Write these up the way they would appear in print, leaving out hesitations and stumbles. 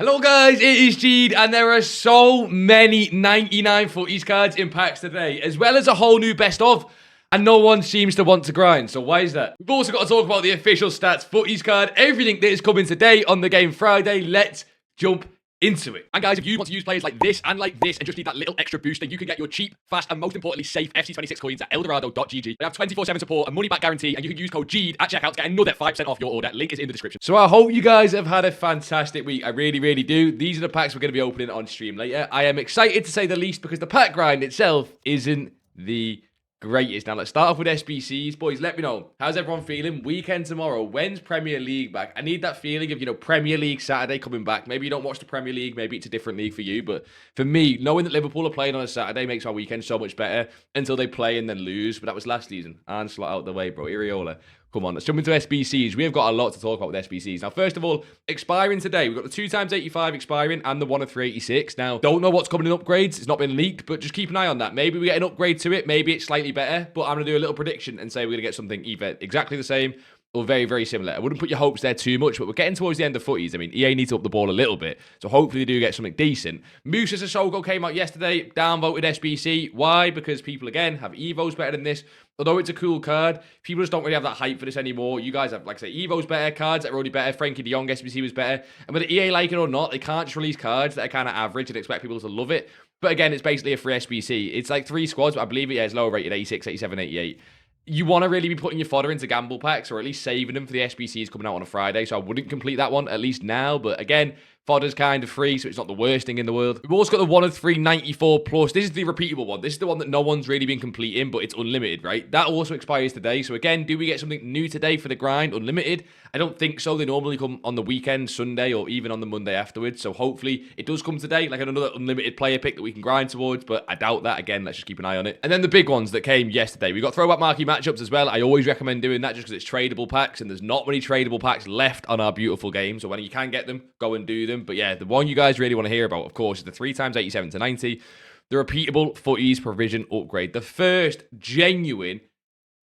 Hello guys, it is Jead, and there are so many 99 footies cards in packs today, as well as a whole new best of, and no one seems to want to grind. So why is that? We've also got to talk about the official stats footies card, everything that is coming today on the game Friday. Let's jump into it. And guys, if you want to use players like this and just need that little extra boost, then you can get your cheap, fast, and most importantly safe FC26 coins at eldorado.gg. They have 24/7 support, a money back guarantee, and you can use code JEAD at checkout to get another 5% off your order. Link is in the description. So I hope you guys have had a fantastic week. I really do. These are the packs we're going to be opening on stream later. I am excited to say the least because the pack grind itself isn't the greatest. Now let's start off with SBCs. Boys, let me know, how's everyone feeling? Weekend tomorrow, when's Premier League back? I need that feeling of, Premier League Saturday coming back. Maybe you don't watch the Premier League, maybe it's a different league for you, but for me, knowing that Liverpool are playing on a Saturday makes our weekend so much better until they play and then lose. But that was last season. And slot out the way, bro. Iriola. Come on, let's jump into SBCs. We have got a lot to talk about with SBCs. Now, first of all, expiring today. We've got the 2x85 expiring and the 1 of 386. Now, don't know what's coming in upgrades. It's not been leaked, but just keep an eye on that. Maybe we get an upgrade to it. Maybe it's slightly better, but I'm going to do a little prediction and say we're going to get something either exactly the same or very similar. I wouldn't put your hopes there too much, but we're getting towards the end of footies. I mean, EA needs to up the ball a little bit, so hopefully they do get something decent. Musa Sissoko came out yesterday, downvoted SBC. Why? Because people, again, have EVOs better than this. Although it's a cool card, people just don't really have that hype for this anymore. You guys have, like I say, EVOs better, cards that are already better. Frankie de Jong SBC was better. And whether EA like it or not, they can't just release cards that are kind of average and expect people to love it. But again, it's basically a free SBC. It's like 3 squads, but I believe it is lower rated, 86, 87, 88. You want to really be putting your fodder into gamble packs or at least saving them for the SBCs coming out on a Friday. So I wouldn't complete that one, at least now. But again, fodder's kind of free, so it's not the worst thing in the world. We've also got the 1 of 394 plus. This is the repeatable one. This is the one that no one's really been completing, but it's unlimited, right? That also expires today. So again, do we get something new today for the grind, unlimited? I don't think so. They normally come on the weekend, Sunday, or even on the Monday afterwards. So hopefully it does come today, like another unlimited player pick that we can grind towards, but I doubt that. Again, let's just keep an eye on it. And then the big ones that came yesterday. We got throwback marquee matchups as well. I always recommend doing that just because it's tradable packs, and there's not many tradable packs left on our beautiful game. So when you can get them, go and do them. But yeah, the one you guys really want to hear about, of course, is the 3x87 to 90, the repeatable footies provision upgrade. The first genuine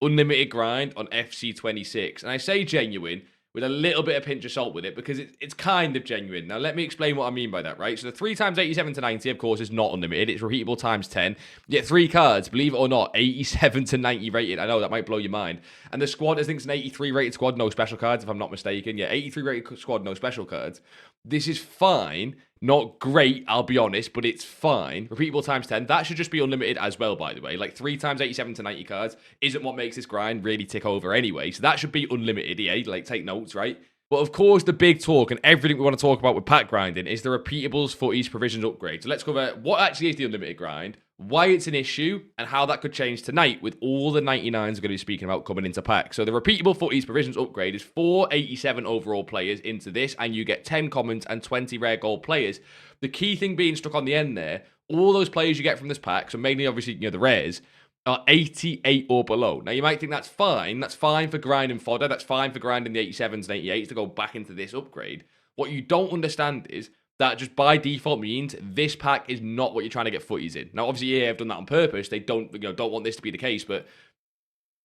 unlimited grind on FC26. And I say genuine with a little bit of pinch of salt with it because it's kind of genuine. Now, let me explain what I mean by that, right? So the 3x87 to 90, of course, is not unlimited. It's repeatable times 10. You get 3 cards, believe it or not, 87 to 90 rated. I know, that might blow your mind. And the squad, I think it's an 83 rated squad, no special cards, if I'm not mistaken. Yeah, 83 rated squad, no special cards. This is fine. Not great, I'll be honest, but it's fine. Repeatable times 10. That should just be unlimited as well, by the way. Like 3x87 to 90 cards isn't what makes this grind really tick over anyway. So that should be unlimited, EA. Like, take notes, right? But of course, the big talk and everything we want to talk about with pack grinding is the repeatables footies provisions upgrade. So let's cover what actually is the unlimited grind, why it's an issue, and how that could change tonight with all the 99s we're going to be speaking about coming into packs. So the repeatable footies provisions upgrade is 487 overall players into this, and you get 10 commons and 20 rare gold players. The key thing being stuck on the end there, all those players you get from this pack, so mainly obviously, the rares, are 88 or below. Now, you might think that's fine. That's fine for grinding fodder. That's fine for grinding the 87s and 88s to go back into this upgrade. What you don't understand is that just by default means this pack is not what you're trying to get footies in. Now, obviously, EA have done that on purpose. They don't want this to be the case, but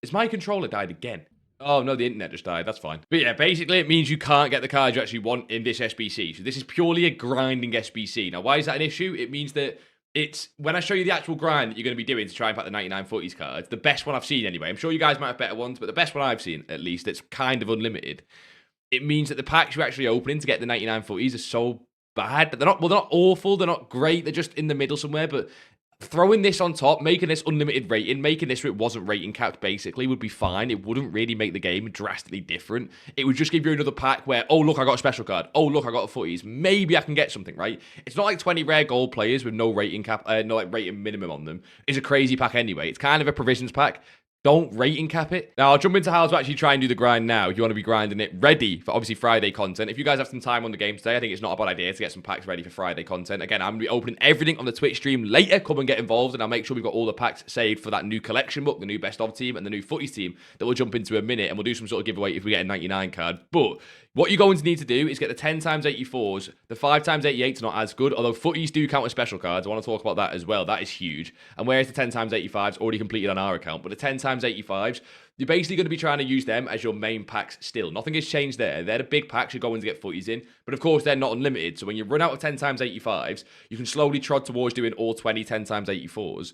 is my controller died again? Oh, no, the internet just died. That's fine. But yeah, basically, it means you can't get the cards you actually want in this SBC. So this is purely a grinding SBC. Now, why is that an issue? It means that it's when I show you the actual grind that you're going to be doing to try and pack the 99 footies cards, the best one I've seen anyway. I'm sure you guys might have better ones, but the best one I've seen, at least, that's kind of unlimited. It means that the packs you're actually opening to get the 99 footies are so bad. They're not awful, they're not great, they're just in the middle somewhere, but throwing this on top, making this unlimited rating, making this so it wasn't rating capped basically would be fine. It wouldn't really make the game drastically different. It would just give you another pack where, oh, look, I got a special card. Oh, look, I got a footies. Maybe I can get something, right? It's not like 20 rare gold players with no rating cap, no like rating minimum on them. It's a crazy pack anyway. It's kind of a provisions pack. Don't rating cap it. Now, I'll jump into how to actually try and do the grind now if you want to be grinding it ready for, obviously, Friday content. If you guys have some time on the game today, I think it's not a bad idea to get some packs ready for Friday content. Again, I'm going to be opening everything on the Twitch stream later. Come and get involved, and I'll make sure we've got all the packs saved for that new collection book, the new best of team, and the new footies team that we'll jump into in a minute, and we'll do some sort of giveaway if we get a 99 card. But What you're going to need to do is get the 10 times 84s. The 5 times 88s are not as good, although footies do count as special cards. I want to talk about that as well. That is huge. And whereas the 10 times 85s already completed on our account, but the 10 times 85s, you're basically going to be trying to use them as your main packs still. Nothing has changed there. They're the big packs you're going to get footies in, but of course they're not unlimited. So when you run out of 10 times 85s, you can slowly trod towards doing all 20 10 times 84s.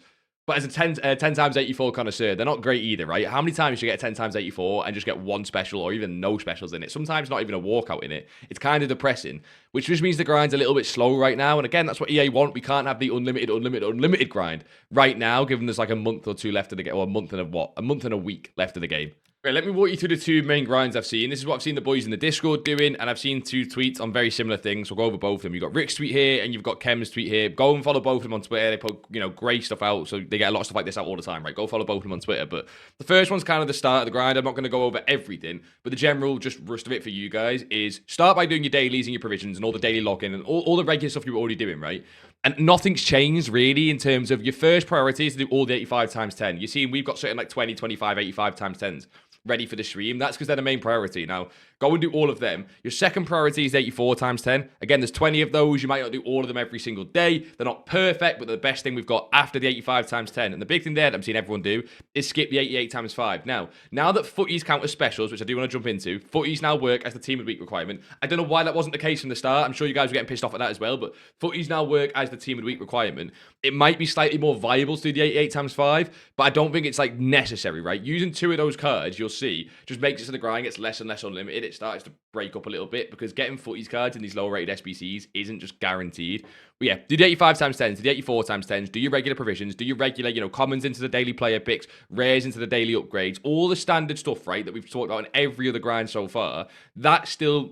But as a 10 times 84 connoisseur, they're not great either, right? How many times do you get 10 times 84 and just get one special or even no specials in it? Sometimes not even a walkout in it. It's kind of depressing, which just means the grind's a little bit slow right now. And again, that's what EA want. We can't have the unlimited grind right now, given there's like a month or two left of the game, or a month and a week left of the game. Right, let me walk you through the two main grinds I've seen. This is what I've seen the boys in the Discord doing, and I've seen two tweets on very similar things. We'll go over both of them. You've got Rick's tweet here, and you've got Kem's tweet here. Go and follow both of them on Twitter. They put, great stuff out, so they get a lot of stuff like this out all the time, right? Go follow both of them on Twitter. But the first one's kind of the start of the grind. I'm not going to go over everything, but the general just rest of it for you guys is start by doing your dailies and your provisions and all the daily login and all the regular stuff you were already doing, right? And nothing's changed really in terms of your first priority is to do all the 85 times 10. You're seeing we've got something like 20, 25, 85 times 10s ready for the stream. That's because they're the main priority. Now, go and do all of them. Your second priority is 84 times 10. Again, there's 20 of those. You might not do all of them every single day. They're not perfect, but they're the best thing we've got after the 85 times 10. And the big thing there that I'm seeing everyone do is skip the 88 times 5. Now that footies count as specials, which I do want to jump into, footies now work as the team of the week requirement. I don't know why that wasn't the case from the start. I'm sure you guys were getting pissed off at that as well, but footies now work as the team of the week requirement. It might be slightly more viable to do the 88 times 5, but I don't think it's like necessary, right? Using two of those cards, you'll see, just makes it so the grind gets less and less unlimited. It starts to break up a little bit because getting footies cards in these lower rated SBCs isn't just guaranteed. But yeah, do the 85 times 10s, do the 84 times 10s, do your regular provisions, do your regular, commons into the daily player picks, rares into the daily upgrades, all the standard stuff, right, that we've talked about in every other grind so far. That still,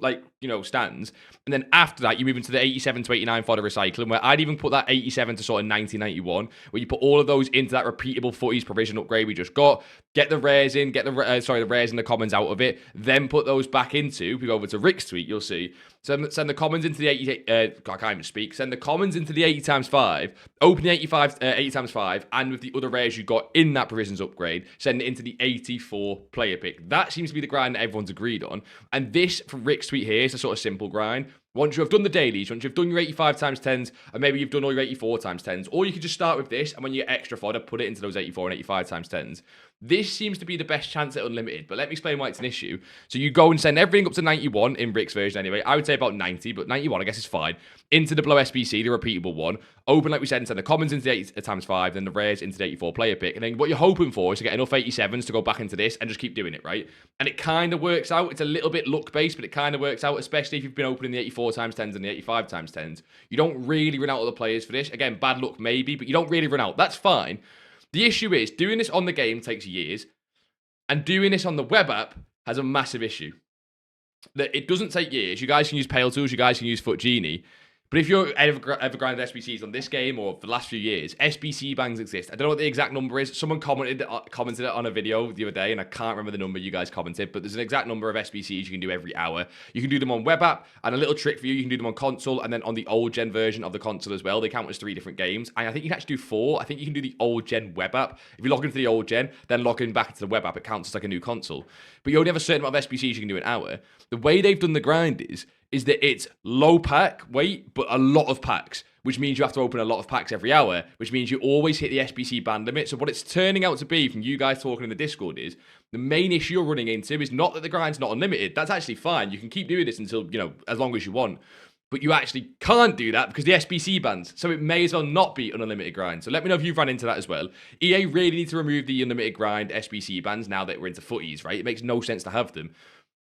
stands. And then after that, you move into the 87 to 89 for the recycling, where I'd even put that 87 to sort of 90, 91, where you put all of those into that repeatable footies provision upgrade we just got, get the rares in, get the rares and the commons out of it, then put those back into, if we go over to Rick's tweet, you'll see, send the commons into the 80, I can't even speak, send the commons into the 80 times 5, open the 80 times 5, and with the other rares you got in that provisions upgrade, send it into the 84 player pick. That seems to be the grind that everyone's agreed on. And this, from Rick's tweet here, is a sort of simple grind. Once you have done the dailies, once you've done your 85 times 10s, and maybe you've done all your 84 times 10s, or you could just start with this, and when you're extra fodder, put it into those 84 and 85 times 10s. This seems to be the best chance at unlimited, but let me explain why it's an issue. So you go and send everything up to 91, in Rick's version anyway. I would say about 90, but 91 I guess is fine. Into the below SBC, the repeatable one. Open, like we said, and send the commons into the 80 times 5, then the rares into the 84 player pick. And then what you're hoping for is to get enough 87s to go back into this and just keep doing it, right? And it kind of works out. It's a little bit luck-based, but it kind of works out, especially if you've been opening the 84 times 10s and the 85 times 10s. You don't really run out of the players for this. Again, bad luck maybe, but you don't really run out. That's fine. The issue is, doing this on the game takes years, and doing this on the web app has a massive issue. That it doesn't take years. You guys can use Pale Tools, you guys can use Foot Genie. But if you're ever grinded SBCs on this game or for the last few years, SBC bans exist. I don't know what the exact number is. Someone commented it on a video the other day, and I can't remember the number you guys commented, but there's an exact number of SBCs you can do every hour. You can do them on web app, and a little trick for you can do them on console, and then on the old gen version of the console as well. They count as 3 different games, and I think you can actually do 4. I think you can do the old gen web app. If you log into the old gen, then log in back into the web app, it counts as like a new console. But you only have a certain amount of SBCs you can do an hour. The way they've done the grind is that it's low pack weight, but a lot of packs, which means you have to open a lot of packs every hour, which means you always hit the SBC ban limit. So what it's turning out to be from you guys talking in the Discord is the main issue you're running into is not that the grind's not unlimited. That's actually fine. You can keep doing this until, as long as you want. But you actually can't do that because the SBC bans. So it may as well not be an unlimited grind. So let me know if you've run into that as well. EA really need to remove the unlimited grind SBC bans now that we're into footies, right? It makes no sense to have them.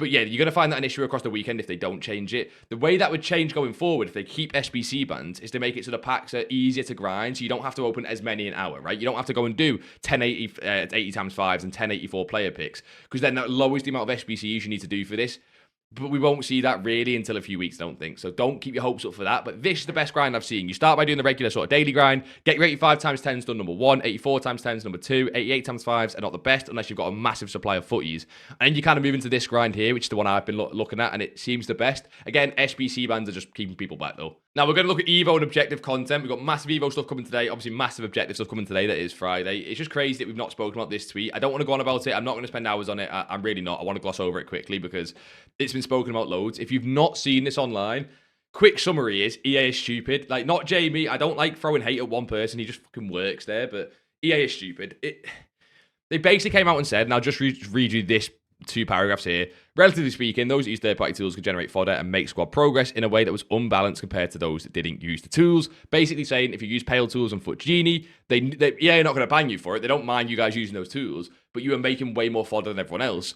But yeah, you're going to find that an issue across the weekend if they don't change it. The way that would change going forward if they keep SBC bans is to make it so the packs are easier to grind, so you don't have to open as many an hour, right? You don't have to go and do 80 times 5s and 1084 player picks, because then that lowers the amount of SBCs you need to do for this. But we won't see that really until a few weeks, I don't think. So don't keep your hopes up for that. But this is the best grind I've seen. You start by doing the regular sort of daily grind. Get your 85 times 10s done, number 1. 84 times 10s, number 2. 88 times 5s are not the best unless you've got a massive supply of footies. And then you kind of move into this grind here, which is the one I've been looking at, and it seems the best. Again, SBC bans are just keeping people back, though. Now, we're going to look at EVO and objective content. We've got massive EVO stuff coming today. Obviously, massive objective stuff coming today. That is Friday. It's just crazy that we've not spoken about this tweet. I don't want to go on about it. I'm not going to spend hours on it. I'm really not. I want to gloss over it quickly because it's been spoken about loads. If you've not seen this online, quick summary is EA is stupid. Like, not Jamie. I don't like throwing hate at one person. He just fucking works there. But EA is stupid. They basically came out and said, and I'll just read you this 2 paragraphs here. Relatively speaking, those that use third-party tools could generate fodder and make squad progress in a way that was unbalanced compared to those that didn't use the tools. Basically saying, if you use Pale Tools and Foot Genie, EA are not going to bang you for it. They don't mind you guys using those tools, but you are making way more fodder than everyone else.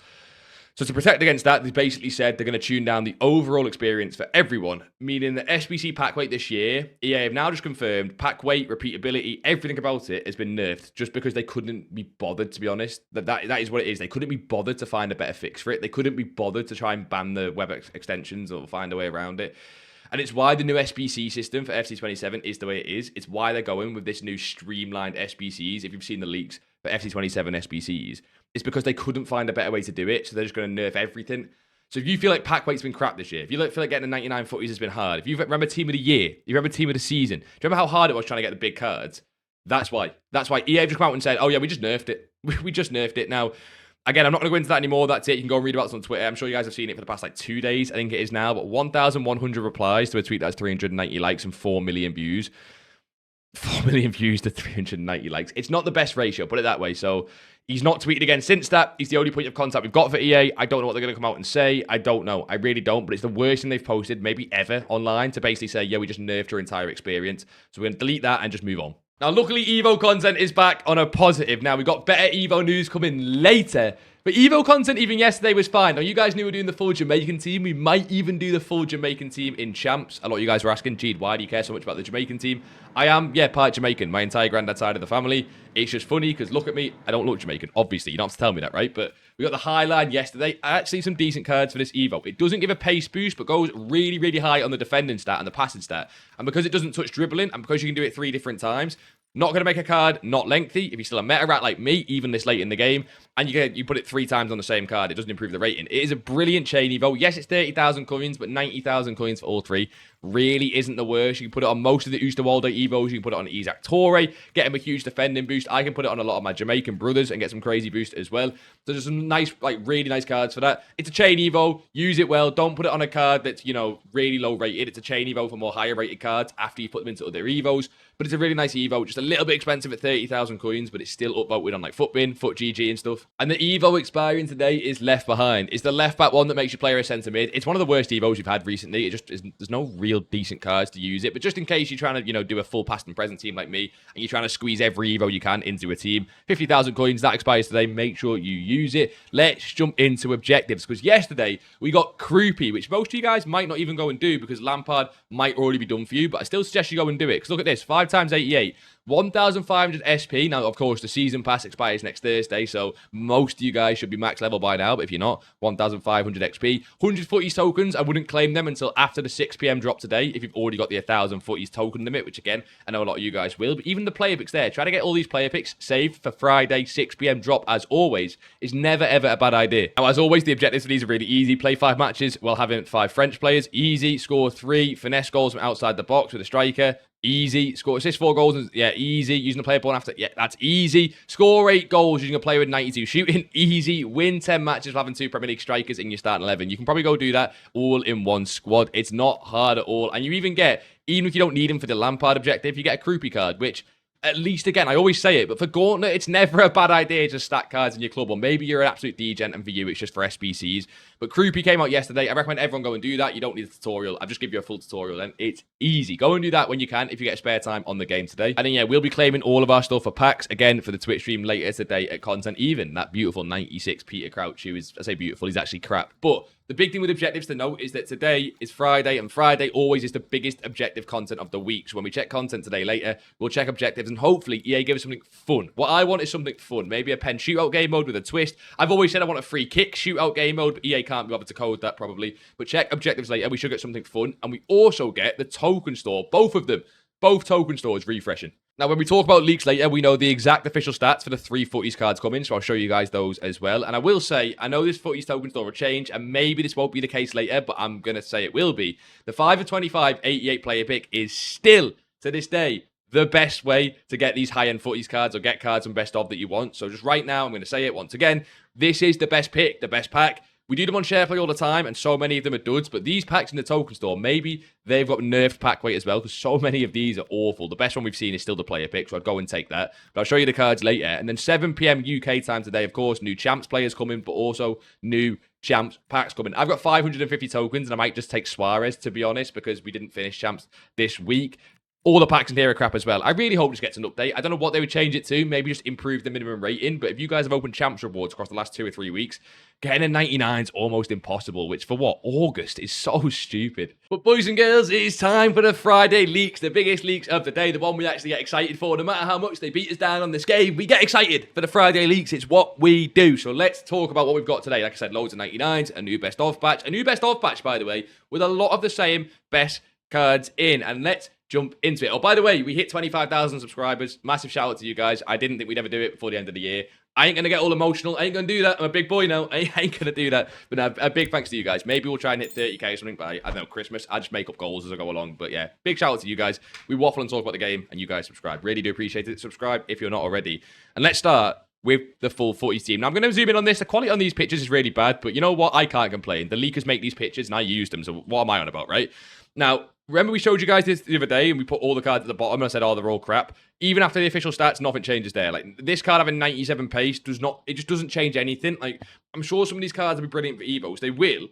So to protect against that, they basically said they're going to tune down the overall experience for everyone, meaning the SBC pack weight this year, EA have now just confirmed pack weight, repeatability, everything about it has been nerfed just because they couldn't be bothered, to be honest. That is what it is. They couldn't be bothered to find a better fix for it. They couldn't be bothered to try and ban the web extensions or find a way around it. And it's why the new SBC system for FC27 is the way it is. It's why they're going with this new streamlined SBCs, if you've seen the leaks for FC27 SBCs. It's because they couldn't find a better way to do it, so they're just going to nerf everything. So if you feel like pack weight's been crap this year, if you feel like getting a 99 footies has been hard, if you remember Team of the Year, you remember Team of the Season, do you remember how hard it was trying to get the big cards? That's why. That's why EA have just come out and said, oh yeah, we just nerfed it. We just nerfed it. Now, again, I'm not going to go into that anymore. That's it. You can go and read about it on Twitter. I'm sure you guys have seen it for the past like 2 days. I think it is now. But 1,100 replies to a tweet that has 390 likes and 4 million views. 4 million views to 390 likes. It's not the best ratio, put it that way. So he's not tweeted again since that. He's the only point of contact we've got for EA. I don't know what they're going to come out and say. I don't know. I really don't. But it's the worst thing they've posted, maybe ever, online to basically say, yeah, we just nerfed your entire experience. So we're going to delete that and just move on. Now, luckily, EVO content is back on a positive. Now, we've got better EVO news coming later. But EVO content even yesterday was fine. Now, you guys knew we were doing the full Jamaican team. We might even do the full Jamaican team in Champs. A lot of you guys were asking, Jeed, why do you care so much about the Jamaican team? I am, yeah, part Jamaican. My entire granddad side of the family. It's just funny because look at me. I don't look Jamaican. Obviously, you don't have to tell me that, right? But we got the high line yesterday. Actually, some decent cards for this EVO. It doesn't give a pace boost, but goes really, really high on the defending stat and the passing stat. And because it doesn't touch dribbling, and because you can do it 3 different times, not going to make a card not lengthy. If you're still a meta rat like me, even this late in the game, and you put it 3 times on the same card, it doesn't improve the rating. It is a brilliant chain evo. Yes, it's 30,000 coins, but 90,000 coins for all 3 really isn't the worst. You can put it on most of the Oosterwolde evos. You can put it on Isaac Torre, get him a huge defending boost. I can put it on a lot of my Jamaican brothers and get some crazy boost as well. So there's some nice, like really nice cards for that. It's a chain evo. Use it well. Don't put it on a card that's, you know, really low rated. It's a chain evo for more higher rated cards after you put them into other evos. But it's a really nice evo, just a little bit expensive at 30,000 coins, but it's still upvoted on like FUTBIN, FUTGG and stuff. And the evo expiring today is Left Behind. It's the left back one that makes you play a centre mid. It's one of the worst evos we've had recently. It just there's no real decent cards to use it. But just in case you're trying to, you know, do a full past and present team like me, and you're trying to squeeze every evo you can into a team, 50,000 coins, that expires today. Make sure you use it. Let's jump into objectives, because yesterday we got Croupy, which most of you guys might not even go and do because Lampard might already be done for you, but I still suggest you go and do it. Because look at this, 5 times 88. 1,500 SP. Now, of course, the season pass expires next Thursday, so most of you guys should be max level by now, but if you're not, 1,500 XP. 100 footies tokens, I wouldn't claim them until after the 6 PM drop today, if you've already got the 1,000 footies token limit, which again, I know a lot of you guys will, but even the player picks there, try to get all these player picks saved for Friday, 6 PM drop, as always, is never ever a bad idea. Now, as always, the objectives for these are really easy. Play 5 matches while having 5 French players. Easy. Score 3 finesse goals from outside the box with a striker. Easy. Score assist 4 goals. Yeah, easy. Using a player ball after. Yeah, that's easy. Score 8 goals using a player with 92 shooting. Easy. Win 10 matches with having 2 Premier League strikers in your starting 11. You can probably go do that all in one squad. It's not hard at all. And you even get, even if you don't need him for the Lampard objective, you get a Croupy card, which, at least, again, I always say it, but for Gauntlet, it's never a bad idea to stack cards in your club, or maybe you're an absolute degen and for you, it's just for SBCs. But Croupy came out yesterday. I recommend everyone go and do that. You don't need a tutorial. I'll just give you a full tutorial then. It's easy. Go and do that when you can, if you get spare time on the game today. And then, yeah, we'll be claiming all of our stuff for packs, again, for the Twitch stream later today at Content Even. That beautiful 96 Peter Crouch, who is, I say beautiful, he's actually crap. But the big thing with objectives to note is that today is Friday, and Friday always is the biggest objective content of the week. So when we check content today later, we'll check objectives, and hopefully EA give us something fun. What I want is something fun. Maybe a pen shootout game mode with a twist. I've always said I want a free kick shootout game mode, but EA can't be able to code that probably. But check objectives later. We should get something fun. And we also get the token store. Both of them. Both token stores refreshing. Now, when we talk about leaks later, we know the exact official stats for the 3 footies cards coming, so I'll show you guys those as well. And I will say, I know this footies token store will change, and maybe this won't be the case later, but I'm going to say it will be. The 5 of 25 88 player pick is still, to this day, the best way to get these high-end footies cards or get cards from best of that you want. So just right now, I'm going to say it once again, this is the best pick, the best pack. We do them on SharePlay all the time, and so many of them are duds, but these packs in the token store, maybe they've got nerfed pack weight as well, because so many of these are awful. The best one we've seen is still the player pick, so I'd go and take that. But I'll show you the cards later. And then 7 p.m. UK time today, of course, new champs players coming, but also new champs packs coming. I've got 550 tokens, and I might just take Suarez, to be honest, because we didn't finish champs this week. All the packs in here are crap as well. I really hope this gets an update. I don't know what they would change it to. Maybe just improve the minimum rating. But if you guys have opened champs rewards across the last 2 or 3 weeks, getting a 99 is almost impossible, which for what? August is so stupid. But boys and girls, it is time for the Friday leaks, the biggest leaks of the day, the one we actually get excited for. No matter how much they beat us down on this game, we get excited for the Friday leaks. It's what we do. So let's talk about what we've got today. Like I said, loads of 99s, a new best of patch. A new best of patch, by the way, with a lot of the same best cards in. And let's jump into it. Oh, by the way, we hit 25,000 subscribers. Massive shout out to you guys. I didn't think we'd ever do it before the end of the year. I ain't going to get all emotional. I ain't going to do that. I'm a big boy now. I ain't going to do that. But a big thanks to you guys. Maybe we'll try and hit 30k or something by, I don't know, Christmas. I just make up goals as I go along. But yeah, big shout out to you guys. We waffle and talk about the game, and you guys subscribe. Really do appreciate it. Subscribe if you're not already. And let's start with the full FUTTIES team. Now, I'm going to zoom in on this. The quality on these pictures is really bad, but you know what? I can't complain. The leakers make these pictures, and I use them, so what am I on about, right? Now, remember we showed you guys this the other day, and we put all the cards at the bottom, and I said, oh, they're all crap. Even after the official stats, nothing changes there. Like, this card having 97 pace it just doesn't change anything. Like, I'm sure some of these cards will be brilliant for EVOs. They will.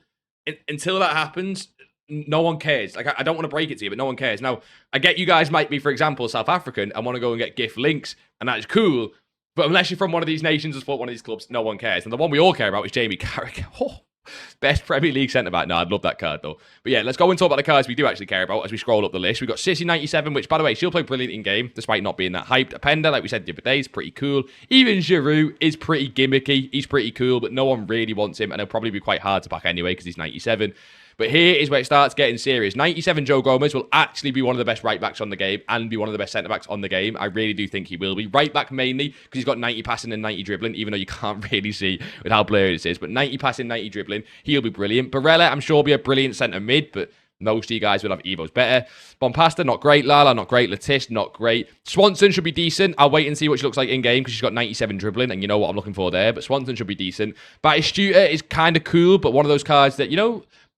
Until that happens, no one cares. Like, I don't want to break it to you, but no one cares. Now, I get you guys might be, for example, South African, and want to go and get gift links, and that is cool. But unless you're from one of these nations or support one of these clubs, no one cares. And the one we all care about is Jamie Carragher. Oh, best Premier League centre-back. No, I'd love that card, though. But yeah, let's go and talk about the cards we do actually care about as we scroll up the list. We've got Sissy 97, which, by the way, she'll play brilliant in-game, despite not being that hyped. Apenda, like we said the other day, is pretty cool. Even Giroud is pretty gimmicky. He's pretty cool, but no one really wants him, and he'll probably be quite hard to pack anyway because he's 97. But here is where it starts getting serious. 97 Joe Gomez will actually be one of the best right-backs on the game and be one of the best centre-backs on the game. I really do think he will be. Right-back mainly because he's got 90 passing and 90 dribbling, even though you can't really see with how blurry this is. But 90 passing, 90 dribbling, he'll be brilliant. Barella, I'm sure, will be a brilliant centre-mid, but most of you guys will have EVOs better. Bompasta, not great. Lala, not great. Latisse, not great. Swanson should be decent. I'll wait and see what she looks like in-game because she's got 97 dribbling, and you know what I'm looking for there. But Swanson should be decent. Batistuta is kind of cool, but one of those cards that,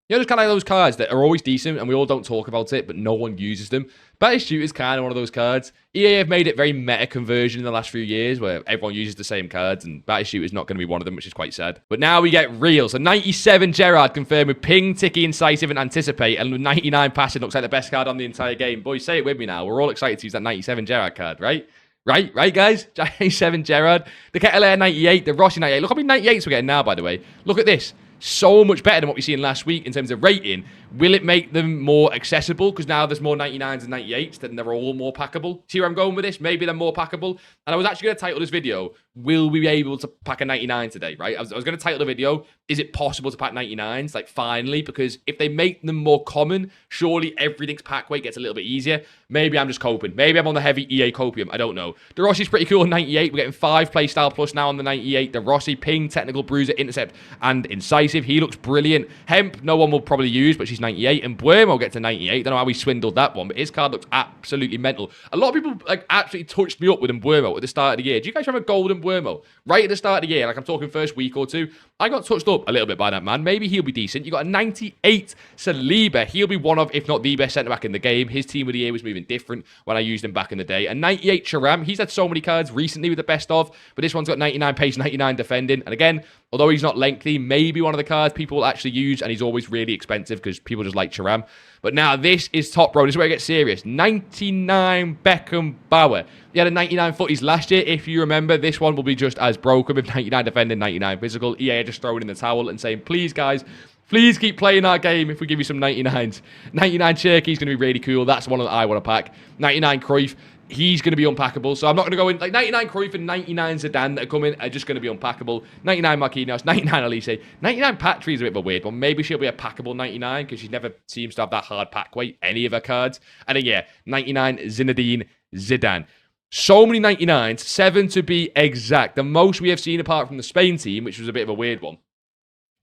there's kind of those cards that are always decent and we all don't talk about it, but no one uses them. Batistuta is kind of one of those cards. EA have made it very meta conversion in the last few years where everyone uses the same cards, and Batistuta is not going to be one of them, which is quite sad. But now we get real. So 97 Gerrard confirmed with ping, ticky, incisive, and anticipate, and with 99 passing looks like the best card on the entire game. Boys, say it with me now. We're all excited to use that 97 Gerrard card, right? Right, guys? 97 Gerrard. The Kettle Air 98, the Rossi 98. Look how many 98s we're getting now, by the way. Look at this. So much better than what we seen last week in terms of rating. Will it make them more accessible? Because now there's more 99s and 98s, then they're all more packable. See where I'm going with this? Maybe they're more packable. And I was actually going to title this video, will we be able to pack a 99 today, right? I was going to title the video, is it possible to pack 99s? Like, finally, because if they make them more common, surely everything's pack weight gets a little bit easier. Maybe I'm just coping. Maybe I'm on the heavy EA copium. I don't know. The Rossi's pretty cool on 98. We're getting 5 playstyle plus now on the 98. The Rossi, ping, technical, bruiser, intercept, and incisive. He looks brilliant. Hemp, no one will probably use, but she's 98. And Buemo gets to 98. Don't know how he swindled that one, but his card looks absolutely mental. A lot of people absolutely touched me up with Buemo at the start of the year. Do you guys remember Golden Buemo? Right at the start of the year, like I'm talking first week or two, I got touched up a little bit by that man. Maybe he'll be decent. You got a 98 Saliba. He'll be one of, if not the best centre-back in the game. His team of the year was moving different when I used him back in the day. A 98 Thuram. He's had so many cards recently with the best of, but this one's got 99 pace, 99 defending. And again, although he's not lengthy, maybe one of the cards people will actually use, and he's always really expensive because people just like Thuram. But now this is top, bro. This is where it gets serious. 99 Beckham Bauer. He had a 99 FUTTIES last year. If you remember, this one will be just as broken with 99 defending, 99 physical. EA are just throwing in the towel and saying, please, guys, please keep playing our game if we give you some 99s. 99 Cherky is going to be really cool. That's one that I want to pack. 99 Cruyff. He's going to be unpackable. So I'm not going to go in. Like 99 Cruyff and 99 Zidane that are coming are just going to be unpackable. 99 Marquinhos, 99 Elise. 99 Patry is a bit of a weird one. Maybe she'll be a packable 99 because she never seems to have that hard pack weight, any of her cards. And then, yeah, 99 Zinedine Zidane. So many 99s, 7 to be exact. The most we have seen apart from the Spain team, which was a bit of a weird one.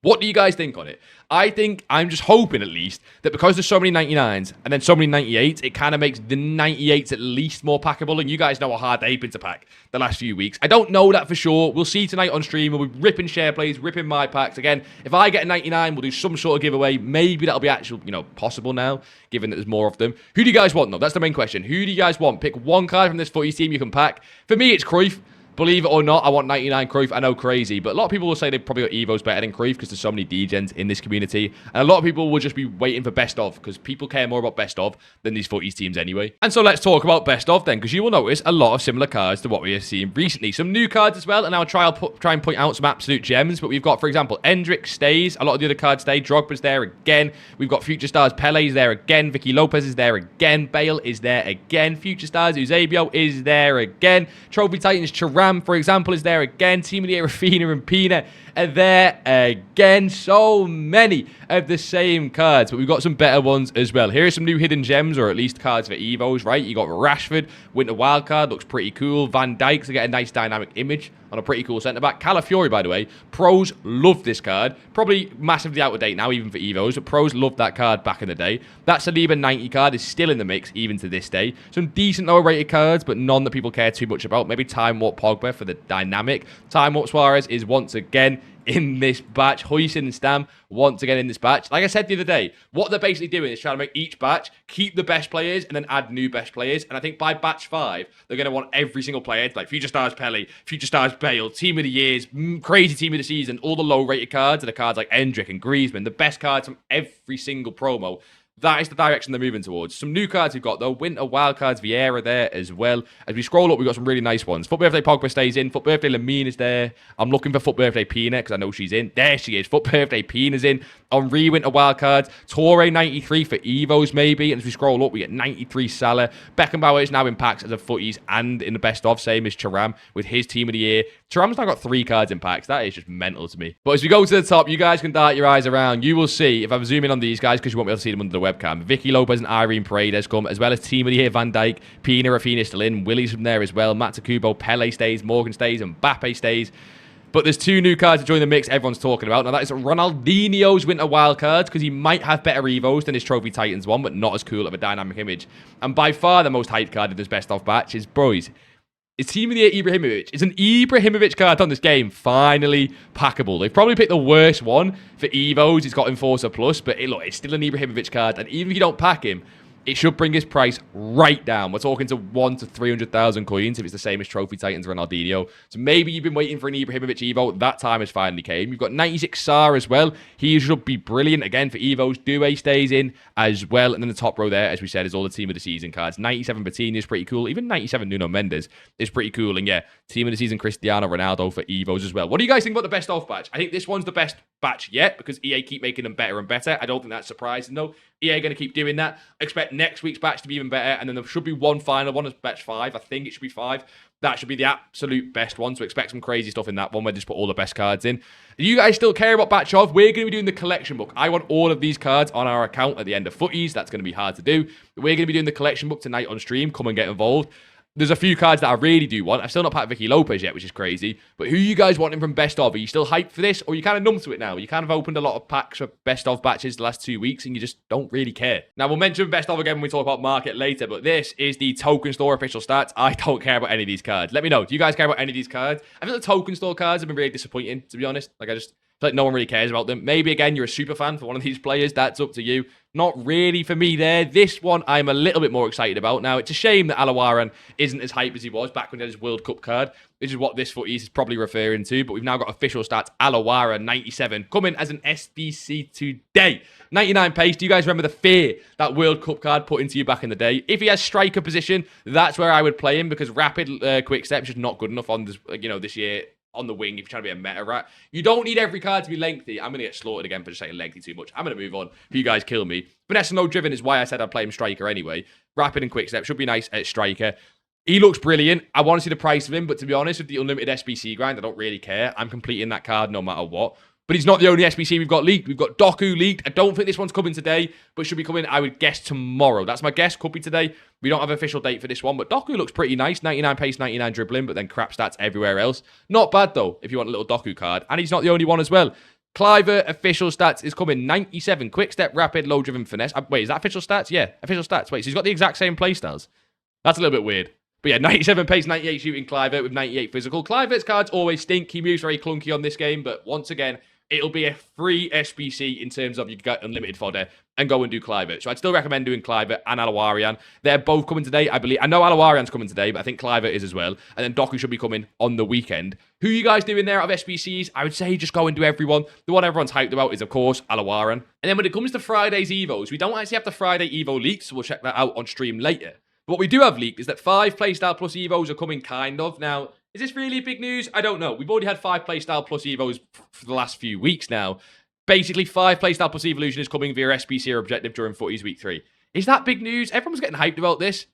What do you guys think on it? I'm just hoping at least that because there's so many 99s and then so many 98s, it kind of makes the 98s at least more packable. And you guys know how hard they've been to pack the last few weeks. I don't know that for sure. We'll see tonight on stream. We'll be ripping share plays, ripping my packs. Again, if I get a 99, we'll do some sort of giveaway. Maybe that'll be actual, possible now, given that there's more of them. Who do you guys want, though? That's the main question. Who do you guys want? Pick one card from this footies team you can pack. For me, it's Cruyff. Believe it or not, I want 99 Cruyff. I know, crazy. But a lot of people will say they've probably got EVOs better than Cruyff because there's so many degens in this community. And a lot of people will just be waiting for best of because people care more about best of than these footies teams anyway. And so let's talk about best of then, because you will notice a lot of similar cards to what we have seen recently. Some new cards as well, and I'll try and point out some absolute gems. But we've got, for example, Endrick stays. A lot of the other cards stay. Drogba's there again. We've got Future Stars. Pele's there again. Vicky Lopez is there again. Bale is there again. Future Stars. Eusebio is there again. Trophy Titans. Thuram, for example, is there again. Team of the Year, Rafinha and Pina are there again. So many of the same cards, but we've got some better ones as well. Here are some new hidden gems, or at least cards for EVOs, right? You got Rashford, Winter Wildcard, looks pretty cool. Van Dijk to get a nice dynamic image on a pretty cool centre-back. Calafiori, by the way, pros love this card. Probably massively out of date now, even for EVOs, but pros loved that card back in the day. That Saliba 90 card is still in the mix, even to this day. Some decent lower-rated cards, but none that people care too much about. Maybe Time Warp Pogba for the dynamic. Time Warp Suarez is once again in this batch. Huijsen and Stam once again in this batch. Like I said the other day, what they're basically doing is trying to make each batch keep the best players and then add new best players. And I think by batch 5, they're going to want every single player, like Future Stars Pele, Future Stars Bale, Team of the Years, crazy Team of the Season, all the low-rated cards, and the cards like Endrick and Griezmann, the best cards from every single promo. That is the direction they're moving towards. Some new cards we've got, though. Winter Wildcards, Vieira there as well. As we scroll up, we've got some really nice ones. Foot Birthday Pogba stays in. Foot Birthday Lamine is there. I'm looking for Foot Birthday Pina because I know she's in. There she is. Foot Birthday Pina's in. Henri Winter Wildcards. Torre 93 for EVOs, maybe. And as we scroll up, we get 93 Salah. Beckenbauer is now in packs as a footies and in the best of, same as Thuram with his Team of the Year. Thuram's now got 3 cards in packs. That is just mental to me. But as we go to the top, you guys can dart your eyes around. You will see, if I'm zooming on these guys, because you won't be able to see them under the webcam, Vicky Lopez and Irene Paredes come, as well as Team of the Year Van Dijk, Pina, Rafinha still in, Willie's from there as well, Matt Takubo, Pele stays, Morgan stays, and Mbappe stays. But there's 2 new cards to join the mix everyone's talking about. Now, that is Ronaldinho's Winter Wildcards, because he might have better EVOs than his Trophy Titans one, but not as cool of a dynamic image. And by far the most hyped card of this best-of batch is, boys, it's Team of the Year Ibrahimovic. It's an Ibrahimovic card on this game, finally packable. They've probably picked the worst one for EVOs. It's got Enforcer Plus, but look, it's still an Ibrahimovic card. And even if you don't pack him, it should bring his price right down. We're talking to 1 to 300,000 coins if it's the same as Trophy Titans Ronaldinho. So maybe you've been waiting for an Ibrahimovic Evo. That time has finally came. You've got 96 Sar as well. He should be brilliant again for EVOs. Due stays in as well. And then the top row there, as we said, is all the Team of the Season cards. 97 Patini is pretty cool. Even 97 Nuno Mendes is pretty cool. And yeah, Team of the Season Cristiano Ronaldo for EVOs as well. What do you guys think about the best of batch? I think this one's the best batch yet because EA keep making them better and better. I don't think that's surprising though. EA going to keep doing that. I expect next week's batch to be even better. And then there should be one final one as batch 5. I think it should be 5. That should be the absolute best one. So expect some crazy stuff in that one where they just put all the best cards in. Do you guys still care about batch of? We're going to be doing the collection book. I want all of these cards on our account at the end of footies. That's going to be hard to do. We're going to be doing the collection book tonight on stream. Come and get involved. There's a few cards that I really do want. I've still not packed Vicky Lopez yet, which is crazy. But who you guys wanting from best of? Are you still hyped for this? Or are you kind of numb to it now? You kind of opened a lot of packs for best of batches the last 2 weeks and you just don't really care. Now, we'll mention best of again when we talk about market later. But this is the Token Store official stats. I don't care about any of these cards. Let me know. Do you guys care about any of these cards? I feel the Token Store cards have been really disappointing, to be honest. I just feel like no one really cares about them. Maybe, again, you're a super fan for one of these players. That's up to you. Not really for me there. This one I'm a little bit more excited about. Now, it's a shame that Alawaran isn't as hype as he was back when he had his World Cup card. This is what this footies is probably referring to, but we've now got official stats. Alawaran 97 coming as an SBC today. 99 pace. Do you guys remember the fear that World Cup card put into you back in the day? If he has striker position, that's where I would play him because rapid quick step is just not good enough on this, this year. On the wing, if you're trying to be a meta rat. You don't need every card to be lengthy. I'm going to get slaughtered again for just saying lengthy too much. I'm going to move on if you guys kill me. Finesse and low driven is why I said I'd play him striker anyway. Rapid and quick step should be nice at striker. He looks brilliant. I want to see the price of him, but to be honest, with the unlimited SBC grind, I don't really care. I'm completing that card no matter what. But he's not the only SBC we've got leaked. We've got Doku leaked. I don't think this one's coming today, but should be coming, I would guess, tomorrow. That's my guess. Could be today. We don't have an official date for this one, but Doku looks pretty nice. 99 pace, 99 dribbling, but then crap stats everywhere else. Not bad, though, if you want a little Doku card. And he's not the only one as well. Cliver official stats is coming 97. Quick step, rapid, low driven, finesse. Wait, is that official stats? Yeah, official stats. Wait, so he's got the exact same playstyles. That's a little bit weird. But yeah, 97 pace, 98 shooting Cliver with 98 physical. Cliver's cards always stink. He moves very clunky on this game, but once again, it'll be a free SBC in terms of you get unlimited fodder and go and do Cliver. So I'd still recommend doing Cliver and Alawarian. They're both coming today, I believe. I know Alawarian's coming today, but I think Cliver is as well. And then Doku should be coming on the weekend. Who are you guys doing there out of SBCs? I would say just go and do everyone. The one everyone's hyped about is, of course, Alawarian. And then when it comes to Friday's EVOs, we don't actually have the Friday EVO leaks, so we'll check that out on stream later. But what we do have leaked is that 5 Playstyle Plus EVOs are coming, kind of. Now, is this really big news? I don't know. We've already had 5 Playstyle Plus EVOs for the last few weeks now. Basically, 5 Playstyle Plus Evolution is coming via SBC or objective during Footies Week 3. Is that big news? Everyone's getting hyped about this.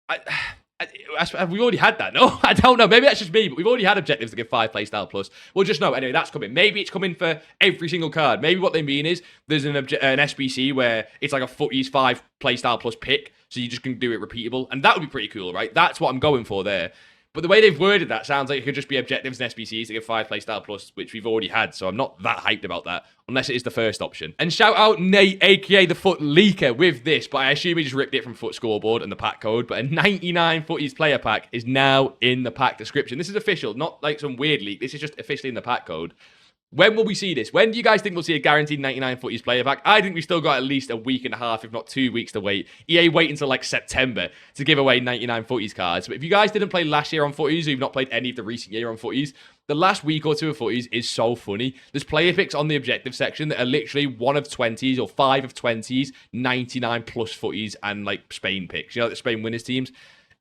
We've already had that, no? I don't know. Maybe that's just me, but we've already had objectives to give 5 Playstyle Plus. We'll just know. Anyway, that's coming. Maybe it's coming for every single card. Maybe what they mean is there's an SBC where it's like a Footies 5 Playstyle Plus pick, so you just can do it repeatable. And that would be pretty cool, right? That's what I'm going for there. But the way they've worded that sounds like it could just be objectives and SBCs to give 5 Playstyle Plus, which we've already had. So I'm not that hyped about that, unless it is the first option. And shout out Nate, aka the Foot Leaker, with this, but I assume he just ripped it from Foot Scoreboard and the pack code. But a 99 Footies player pack is now in the pack description. This is official, not like some weird leak. This is just officially in the pack code. When will we see this? When do you guys think we'll see a guaranteed 99 Footies player pack? I think we've still got at least a week and a half, if not 2 weeks to wait. EA wait until like September to give away 99 Footies cards. But if you guys didn't play last year on Footies, or you've not played any of the recent year on Footies, the last week or two of Footies is so funny. There's player picks on the objective section that are literally 1 of 20s or 5 of 20s, 99 plus Footies and like Spain picks. You know, the Spain winners teams.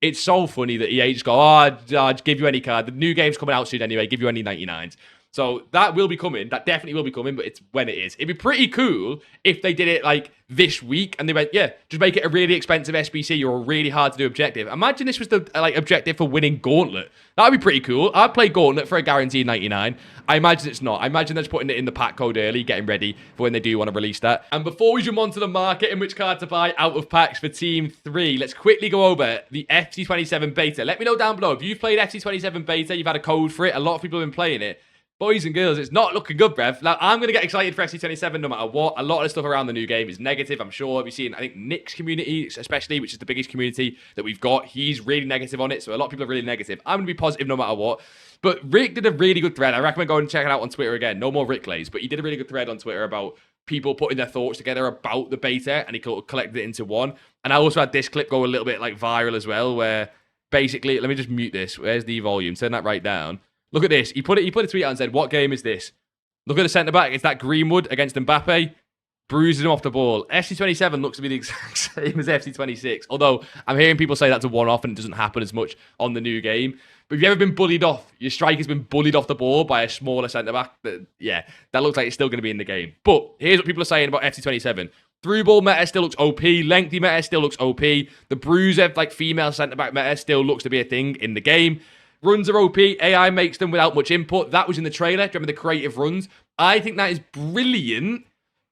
It's so funny that EA just go, I'll give you any card. The new game's coming out soon anyway. Give you any 99s. So that will be coming. That definitely will be coming, but it's when it is. It'd be pretty cool if they did it like this week and they went, yeah, just make it a really expensive SBC or a really hard to do objective. Imagine this was the like objective for winning Gauntlet. That would be pretty cool. I'd play Gauntlet for a guaranteed 99. I imagine it's not. I imagine they're just putting it in the pack code early, getting ready for when they do want to release that. And before we jump onto the market and which card to buy out of packs for Team 3, let's quickly go over the FC27 beta. Let me know down below if you've played FC27 beta, you've had a code for it. A lot of people have been playing it. Boys and girls, it's not looking good, bruv. Now, I'm going to get excited for FC27 no matter what. A lot of the stuff around the new game is negative, I'm sure. We've seen, I think, Nick's community, especially, which is the biggest community that we've got. He's really negative on it, so a lot of people are really negative. I'm going to be positive no matter what. But Rick did a really good thread. I recommend going and checking it out on Twitter again. No more Rick lays, but he did a really good thread on Twitter about people putting their thoughts together about the beta, and he collected it into one. And I also had this clip go a little bit like viral as well, where basically, let me just mute this. Where's the volume? Turn that right down. Look at this. He put a tweet out and said, what game is this? Look at the centre-back. It's that Greenwood against Mbappe. Bruises him off the ball. FC27 looks to be the exact same as FC26. Although, I'm hearing people say that's a one-off and it doesn't happen as much on the new game. But have you ever been bullied off? Your striker's been bullied off the ball by a smaller centre-back? Yeah, that looks like it's still going to be in the game. But here's what people are saying about FC27. Through ball meta still looks OP. Lengthy meta still looks OP. The bruiser, like female centre-back meta, still looks to be a thing in the game. Runs are OP. AI makes them without much input. That was in the trailer. Do you remember the creative runs? I think that is brilliant,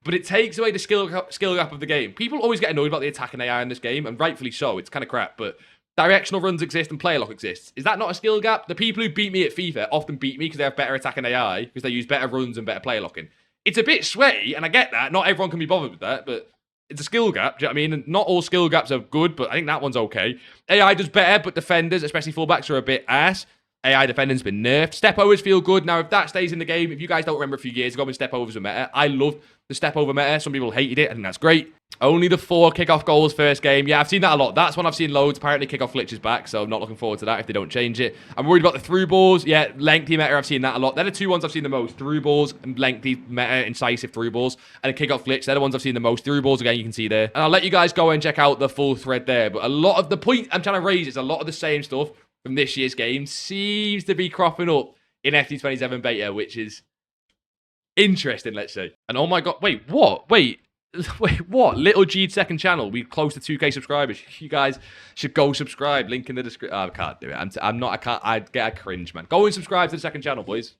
but it takes away the skill gap of the game. People always get annoyed about the attacking AI in this game, and rightfully so. It's kind of crap, but directional runs exist and player lock exists. Is that not a skill gap? The people who beat me at FIFA often beat me because they have better attacking AI, because they use better runs and better player locking. It's a bit sweaty, and I get that. Not everyone can be bothered with that, but it's a skill gap, do you know what I mean? And not all skill gaps are good, but I think that one's okay. AI does better, but defenders, especially fullbacks, are a bit ass. AI defending's been nerfed. Step overs feel good. Now, if that stays in the game, if you guys don't remember a few years ago when step overs were meta, I loved the step over meta. Some people hated it. I think that's great. Only the 4 kickoff goals first game. Yeah, I've seen that a lot. That's one I've seen loads. Apparently, kickoff glitch is back, so I'm not looking forward to that if they don't change it. I'm worried about the through balls. Yeah, lengthy meta, I've seen that a lot. They're the 2 ones I've seen the most. Through balls and lengthy meta, incisive through balls. And a kickoff glitch, they're the ones I've seen the most. Through balls, again, you can see there. And I'll let you guys go and check out the full thread there. But a lot of the point I'm trying to raise is a lot of the same stuff from this year's game seems to be cropping up in FC27 beta, which is interesting, let's say. And oh my god, wait, what? Wait, what? Little G'd second channel. We're close to 2K subscribers. You guys should go subscribe. Link in the description. Oh, I can't do it. I can't. I get a cringe, man. Go and subscribe to the second channel, boys.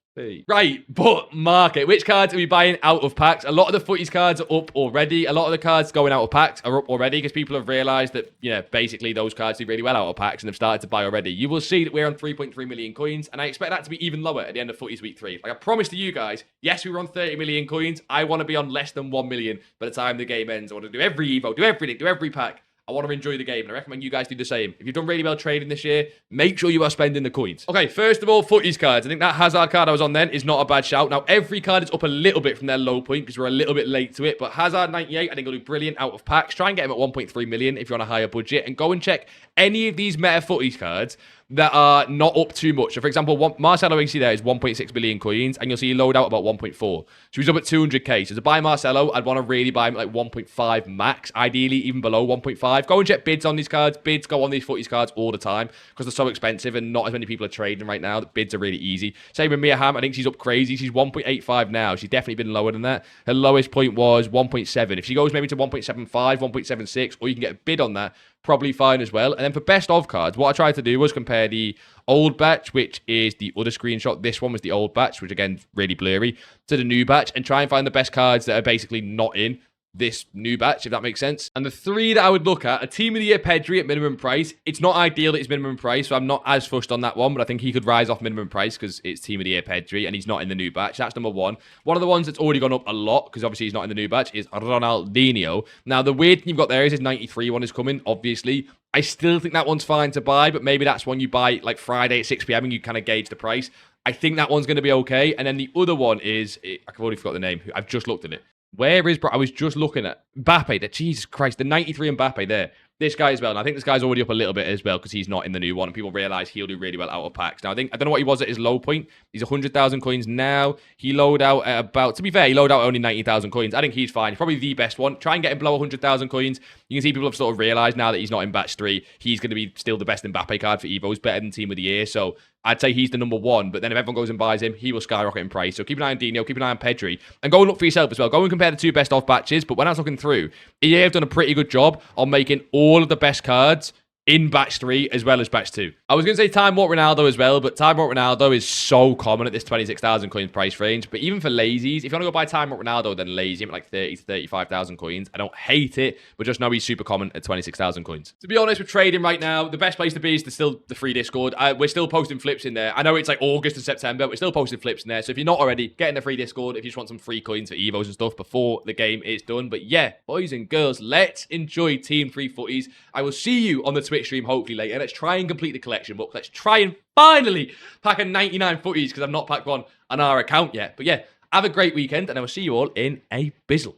Right, but market. Which cards are we buying out of packs? A lot of the footies cards are up already. A lot of the cards going out of packs are up already because people have realised that, you know, basically those cards do really well out of packs and have started to buy already. You will see that we're on 3.3 million coins, and I expect that to be even lower at the end of footies week 3. Like I promised to you guys, yes, we were on 30 million coins. I want to be on less than 1 million by the time the game ends. I want to do every evo, do everything, do every pack. I want to enjoy the game, and I recommend you guys do the same. If you've done really well trading this year, make sure you are spending the coins. Okay, first of all, footies cards. I think that Hazard card I was on then is not a bad shout. Now, every card is up a little bit from their low point because we're a little bit late to it, but Hazard 98, I think will do brilliant out of packs. Try and get him at 1.3 million if you're on a higher budget, and go and check any of these meta footies cards that are not up too much. So, for example, Marcelo, you see there is 1.6 billion coins, and you'll see he load out about 1.4. So he's up at 200k. So to buy Marcelo, I'd want to really buy him at like 1.5 max, ideally even below 1.5. Go and check bids on these cards. Bids go on these footies cards all the time because they're so expensive and not as many people are trading right now. The bids are really easy. Same with Mia Hamm. I think she's up crazy. She's 1.85 now. She's definitely been lower than that. Her lowest point was 1.7. If she goes maybe to 1.75, 1.76, or you can get a bid on that, probably fine as well. And then for best of cards, what I tried to do was compare the old batch, which is the other screenshot. This one was the old batch, which again, really blurry, to the new batch, and try and find the best cards that are basically not in this new batch, if that makes sense. And the 3 that I would look at, a Team of the Year Pedri at minimum price. It's not ideal that it's minimum price, so I'm not as fussed on that one, but I think he could rise off minimum price because it's Team of the Year Pedri and he's not in the new batch. That's number 1. One of the ones that's already gone up a lot, because obviously he's not in the new batch, is Ronaldinho. Now, the weird thing you've got there is his 93 one is coming, obviously. I still think that one's fine to buy, but maybe that's one you buy like Friday at 6 p.m. and you kind of gauge the price. I think that one's going to be okay. And then the other one is, I've already forgot the name. I've just looked at it. Where is, bro? I was just looking at Mbappe. Jesus Christ, the 93 Mbappe there. This guy as well. And I think this guy's already up a little bit as well because he's not in the new one. And people realize he'll do really well out of packs. Now, I don't know what he was at his low point. He's 100,000 coins now. He load out at about, to be fair, he load out only 90,000 coins. I think he's fine. He's probably the best one. Try and get him below 100,000 coins. You can see people have sort of realized now that he's not in batch 3. He's going to be still the best Mbappe card for EVOs, better than Team of the Year. So I'd say he's the number 1. But then if everyone goes and buys him, he will skyrocket in price. So keep an eye on Dino, keep an eye on Pedri, and go and look for yourself as well. Go and compare the 2 best off batches. But when I was looking through, EA have done a pretty good job on making all of the best cards in batch 3 as well as batch 2. I was going to say Time Warp Ronaldo as well, but Time Warp Ronaldo is so common at this 26,000 coins price range. But even for lazies, if you want to go buy Time Warp Ronaldo, then lazy him at like 30 to 35,000 coins. I don't hate it, but just know he's super common at 26,000 coins. To be honest, with trading right now, the best place to be is still the free Discord. We're still posting flips in there. I know it's like August and September, but we're still posting flips in there. So if you're not already, get in the free Discord if you just want some free coins for EVOs and stuff before the game is done. But yeah, boys and girls, let's enjoy Team 3 footies. I will see you on the Twitch stream hopefully later. Let's try and complete the collection book. Let's try and finally pack a 99 footies because I've not packed one on our account yet. But yeah, have a great weekend and I will see you all in a bizzle.